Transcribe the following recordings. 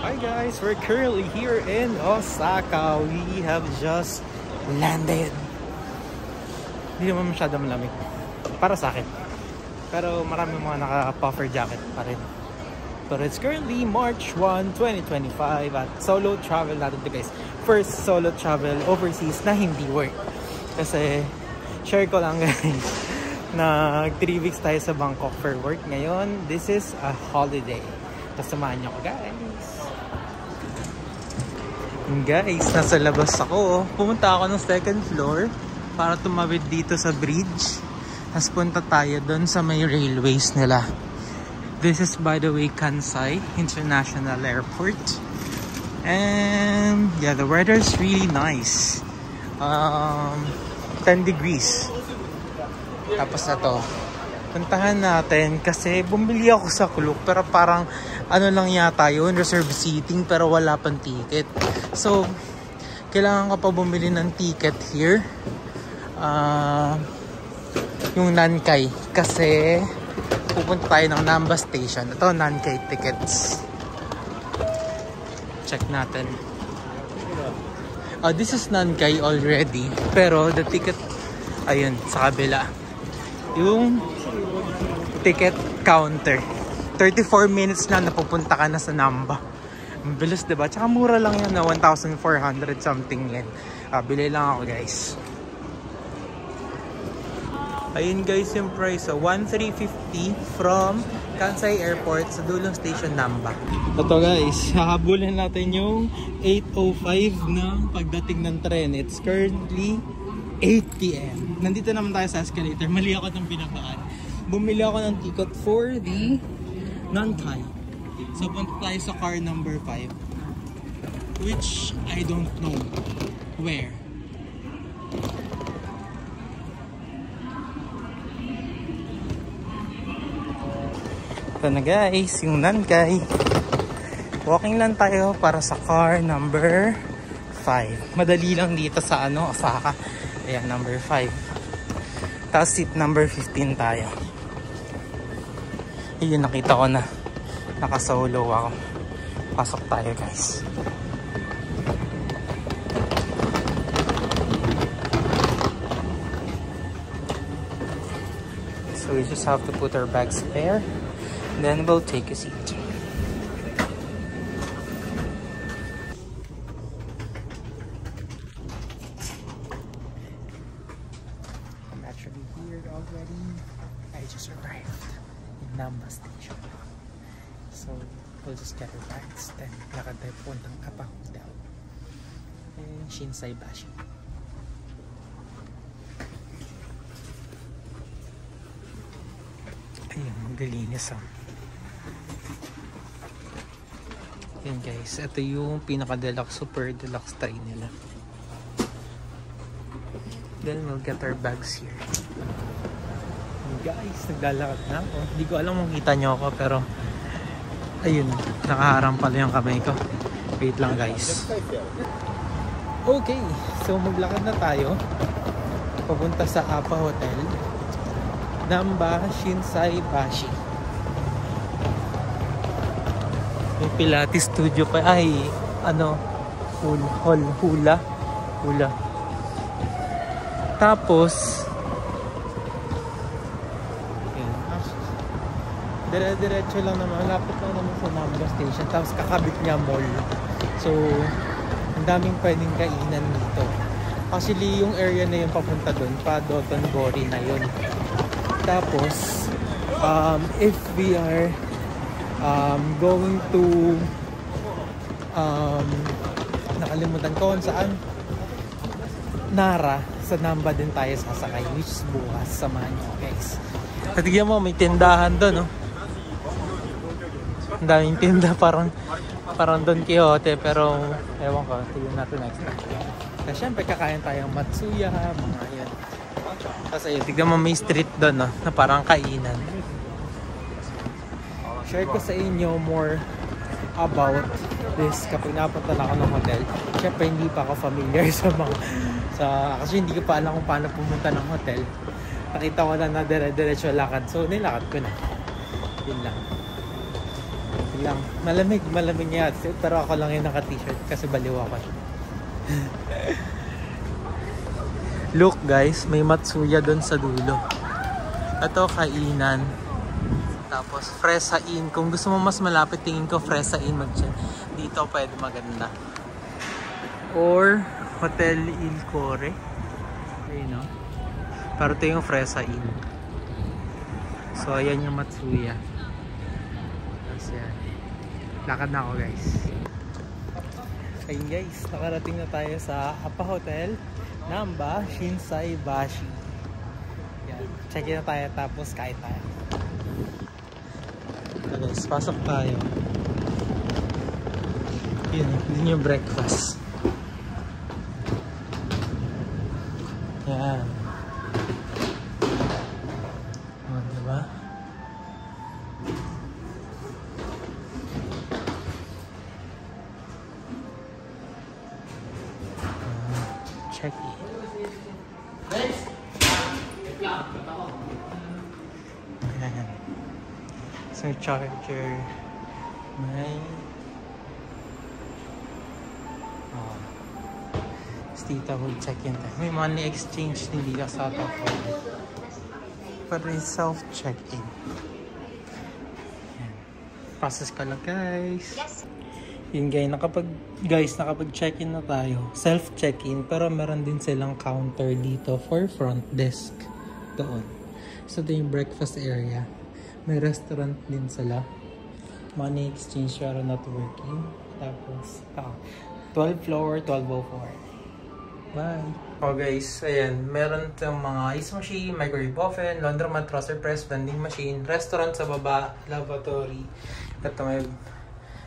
Hi guys, we're currently here in Osaka. We have just landed. Hindi naman masyado malamig para sa akin. Pero marami mga naka-puffer jacket pa rin. But it's currently March 1, 2025 at solo travel natin to guys. First solo travel overseas na hindi work. Kasi share ko lang guys na 3 weeks tayo sa Bangkok for work. Ngayon, this is a holiday. Kasamahan niyo ko guys. Guys, nasa labas ako. Pumunta ako ng second floor para tumawid dito sa bridge. Tapos punta tayo doon sa may railways nila. This is by the way Kansai International Airport. And yeah, the weather is really nice. 10 degrees. Tapos na to. Puntahan natin kasi bumili ako sa Klook pero parang ano lang yata yun, reserve seating pero wala pang ticket. So, kailangan ko pa bumili ng ticket here. Yung Nankai kasi pupunta tayo ng Namba Station. Ito, Nankai tickets. Check natin. This is Nankai already pero the ticket, ayun, sa kabila. Yung ticket counter 34 minutes na napupunta ka na sa Namba. Ang bilis diba? Tsaka mura lang yan na 1,400 something yan. Bili lang ako guys. Ayun guys yung price. 1,350 from Kansai Airport sa dulong station Namba. Ito guys, hahabulin natin yung 8:05 ng pagdating ng tren. It's currently 8 PM. Nandito naman tayo sa escalator. Mali ako ng pinabaan. Bumili ako ng ticket for the Nankai. So punta tayo sa car number 5. Which I don't know where. Ito na guys, yung Nankai. Walking lang tayo para sa car number 5. Madali lang dito sa Osaka. Ayan, number 5. Tapos seat number 15 tayo. Ayun, nakita ko na. Nakasolo ako. Pasok tayo guys. So we just have to put our bags there. Then we'll take a seat. Already, I just arrived in Namba Station. So we'll just get our bags, then lakad tayo puntang Kappa Hotel and Shinsai Bashi. Ayun, magalinis Ayun guys, ito yung pinaka-deluxe, super deluxe train nila. Then we'll get our bags here. Guys, naglalakad na ako. Hindi ko alam kung kita nyo ako pero ayun, nakaharang pala yung kamay ko. Wait lang guys. Okay, so maglakad na tayo papunta sa Appa Hotel, Namba Shinsai Bashi. May Pilates studio pa. Ay, hula. Tapos dire-diretso lang naman, lapit lang naman sa Namba Station, tapos kakabit niya mall. So ang daming pwedeng kainan dito. Actually yung area na yun papunta doon pa Dotonbori na yun. Tapos if we are going to nakalimutan ko kung saan, Nara, sa Namba din tayo sasakay, which is bukas. Samahan nyo guys. Tignan mo, may tindahan doon, no? Ang daming tinda, parang Don Quixote, pero ewan ko, tignan natin next time. Kasi syempre kakain tayong Matsuya, mga yan. Tapos ayun, tignan mo, may street doon, no? Na parang kainan. Share ko sa inyo more about this kapag napunta na ako ng hotel. Syempre hindi pa ako familiar kasi hindi ko pa alam kung paano pumunta ng hotel. Nakita ko lang na dire-diretso lakad, so nilakad ko na. Yun lang. lang. Malamig nga. Pero ako lang yung naka-t-shirt kasi baliw ako. Look guys, may Matsuya doon sa dulo. Ito kainan. Tapos Fresa Inn. Kung gusto mo mas malapit, tingin ko Fresa Inn mag-check. Dito pwede maganda. Or Hotel Il Core. Ayun no. Pero ito yung Fresa Inn. So ayan yung Matsuya. Tapos yan. Lakad na ako guys. Ayun guys, nakarating na tayo sa Apa Hotel Namba Shinsaibashi. Yan. Check in na tayo tapos kain tayo. So guys, pasok tayo. Yun yung breakfast. Yan. O, diba? Check in. Yan. So, charger. May tita will check in tayo. May money exchange din dito sa top. Pero self-check-in. Process ka lang guys. Yun guys, nakapag-check-in na tayo. Self-check-in. Pero meron din silang counter dito for front desk. Doon. So ito yung breakfast area. May restaurant din sila. Money exchange pero not working. Tapos 12 floor, 1204. Bye! Oh guys, ayan, meron itong mga ice machine, microwave oven, laundromat, roaster press, vending machine, restaurant sa baba, lavatory. Ito may...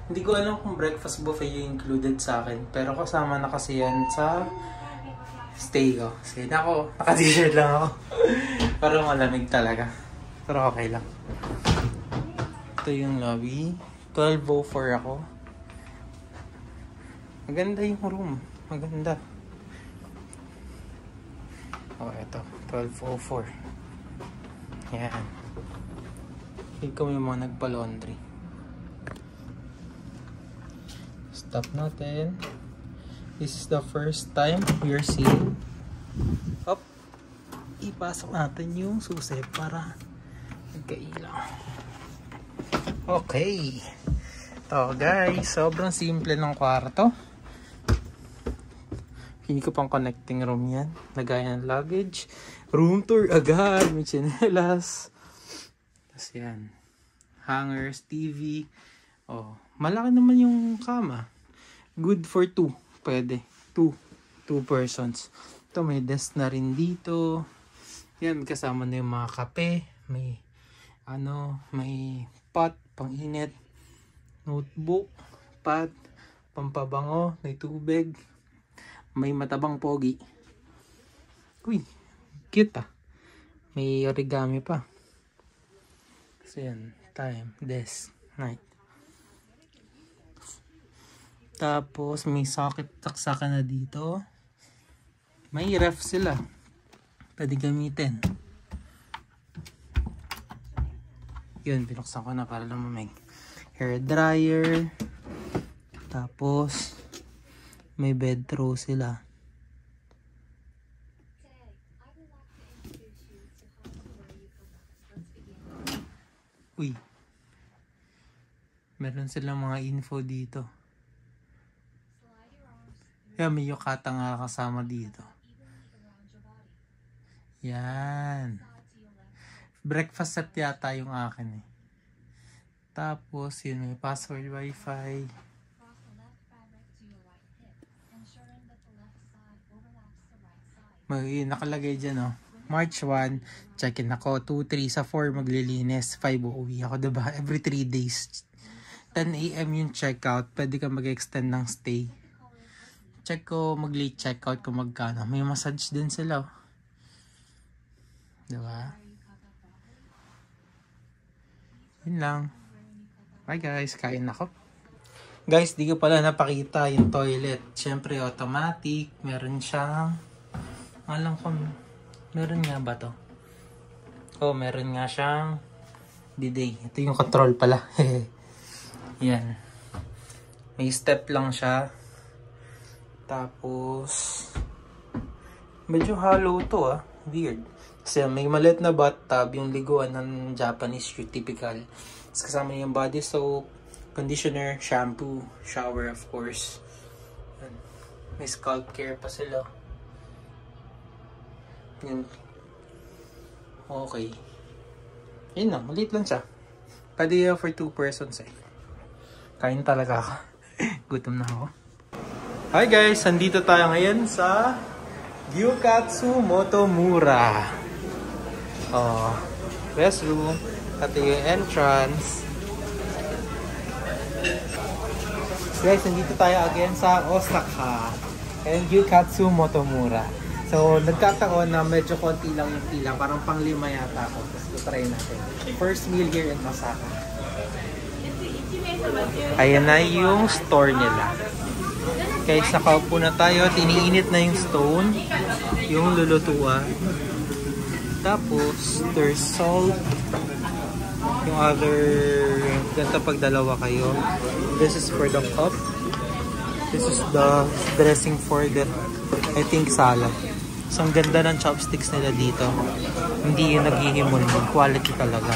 Hindi ko alam kung breakfast buffet yung included sa akin, pero kasama na kasi yan sa stay ko. Kasi ako, naka-t-shirt lang ako. Pero malamig talaga. Pero okay lang. Ito yung lobby. 1204 ako. Maganda yung room. Maganda. Oh, ito. 1204. Yan. Feel ko may mga nagpa-laundry. Stop natin. This is the first time we are seeing. Up. Ipasok natin yung susi para magkailaw. Okay. Ito guys. Sobrang simple ng kwarto. Hindi ko pang connecting room yan. Lagayan ng luggage. Room tour agad. May chinelas. Tapos yan. Hangers, TV. Oh, malaki naman yung kama. Good for 2. Pwede. 2 persons. Ito may desk na rin dito. Yan, kasama na yung mga kape. May may pot, pang-init. Notebook, pad, pampabango, may tubig. May matabang pogi. Uy, cute ah. May origami pa. So yan, time, desk, night. Tapos may socket taksaka na dito. May ref sila. Pwede gamitin. Yun, binuksan ko na para lumamig. Hair dryer. Tapos may bed throw sila. Uy. Meron silang mga info dito. Kaya may yukata nga kasama dito. Yan. Breakfast set yata yung akin eh. Tapos yun, may password wifi. May nakalagay dyan oh. March 1, check-in ako. 2, 3 sa 4 maglilinis. 5 uuwi ako, diba? Every 3 days. 10 AM yung check-out. Pwede ka mag-extend ng stay. Check ko mag-late check-out kung magkano. May massage din sila oh. Diba? Yun lang. Bye guys, kain ako. Guys, di ko pala napakita yung toilet. Siyempre automatic. Meron siyang alam ko, meron nga ba to? Oh, meron nga siyang bidet. Ito yung control pala. Yan. May step lang siya. Tapos, medyo hollow to Weird. Kasi may maliit na bathtub, yung liguan ng Japanese typical. Tapos kasama yung body soap, conditioner, shampoo, shower of course. Yan. May scalp care pa sila. Yan. Okay. Yun lang, maliit lang siya. Pwede for 2 persons Kain talaga ako. Gutom na ako. Hi guys! Nandito tayo ngayon sa Gyukatsu Motomura. Restroom. At yung entrance. Guys, nandito tayo again sa Osaka. And Gyukatsu Motomura. So, nagkataon na medyo konti lang yung pila. Parang pang-5 yata ako. Tapos try natin. First meal here in Osaka. Ayan na yung store nila. Guys, nakaupo na tayo. Tiniinit na yung stone. Yung lulutuan. Tapos, there's salt. Yung other, ganito pag dalawa kayo. This is for the cup. This is the dressing for the, I think, salad. So, ang ganda ng chopsticks nila dito. Hindi yung naghihimol-mol. Quality talaga.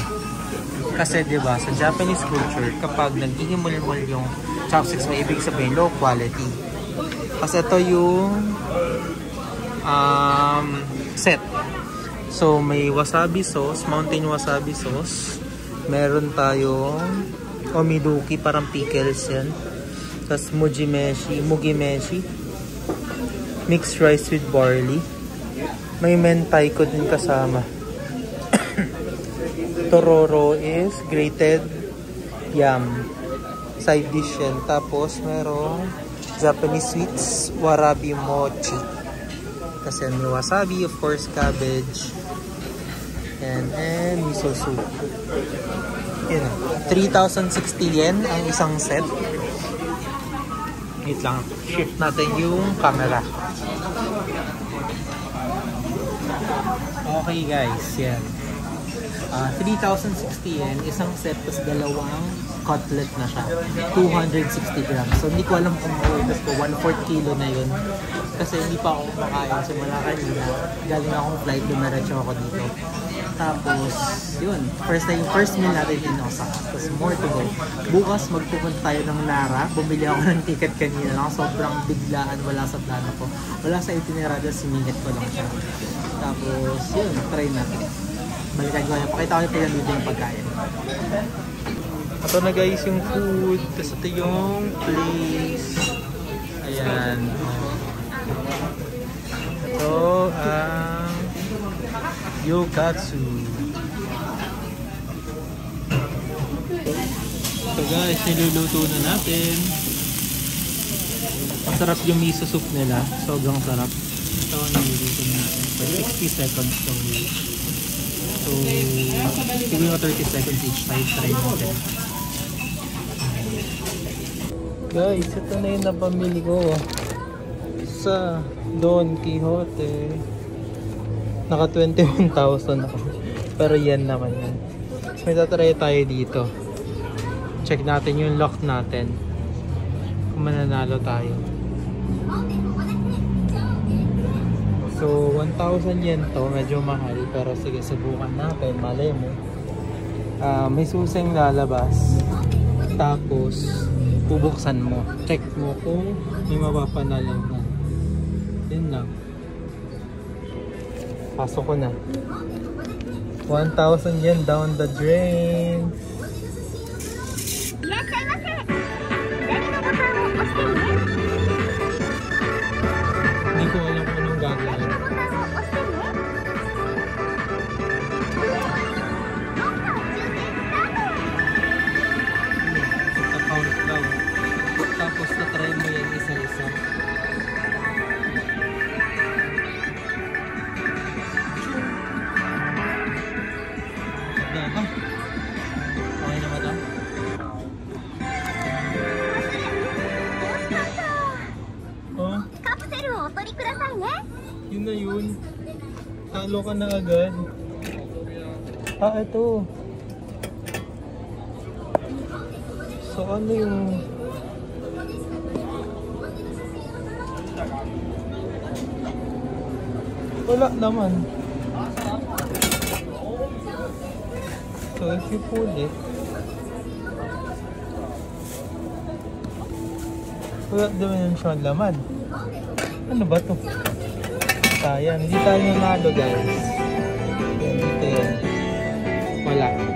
Kasi, diba, sa Japanese culture, kapag naghihimol-mol yung chopsticks, may ibig sabihin low quality. Kasi ito yung set. So, may wasabi sauce, mountain wasabi sauce. Meron tayong omidoki, parang pickles yan. Tapos mugimeshi. Mixed rice with barley. May mentai ko din kasama. Tororo is grated yam. Side dish yan. Tapos merong Japanese sweets, warabi mochi. Kasi may wasabi, of course, cabbage. And miso soup. Yun. 3,060 yen ang isang set. Wait lang. Shift natin yung camera. Okay guys, yan. 3,060 yen, isang set, plus dalawang cutlet na siya. 260 grams. So, hindi ko alam kung maubos ko. 1/4 kilo na yun. Kasi hindi pa ako kumakain simula kanina. Galing akong flight, dumiretso ako dito. Tapos, yun. First meal natin in Osaka. Tapos, more to go. Bukas, magpupunta tayo ng Nara. Bumili ako ng ticket kanina lang. Sobrang biglaan. Wala sa plano ko. Wala sa itinerary. Siningit ko lang siya. Tapos, yun. Try natin. Balikan ko. Pakita ko yung dito yung pagkain. Ito na guys yung food. Tapos ito yung place. Ayan. Ito ang Gyukatsu. So guys, niluluto na natin. Masarap yung miso soup nila. Sobrang sarap. Ito ang niluluto natin. For 60 seconds to wait. So, siguro 30 seconds each side. Try natin. Guys, ito na yung napamili ko sa Don Quijote. Naka 21,000 ako. Pero yan naman yan. May tatry tayo dito. Check natin yung lock natin. Kung mananalo tayo. So, 1,000 yen to. Medyo mahal. Pero sige, subukan natin. Malay mo. May suseng lalabas. Tapos, bubuksan mo. Check mo kung may mapapanalo na. Yun lang. Pasok ko na. 1,000 yen down the drain. Hindi ko alam kung anong gagawin. Account daw. Tapos na-try mo yan isa-isa. Okay na ba ito? Oh? Yun na yun. Talo ka na agad. Ito. So, So ano yung... Wala naman. So if you pull it, wala naman yung siyang laman. Ano ba to? Sayang, hindi tayo nanalo guys. Yan, dito yan. Wala.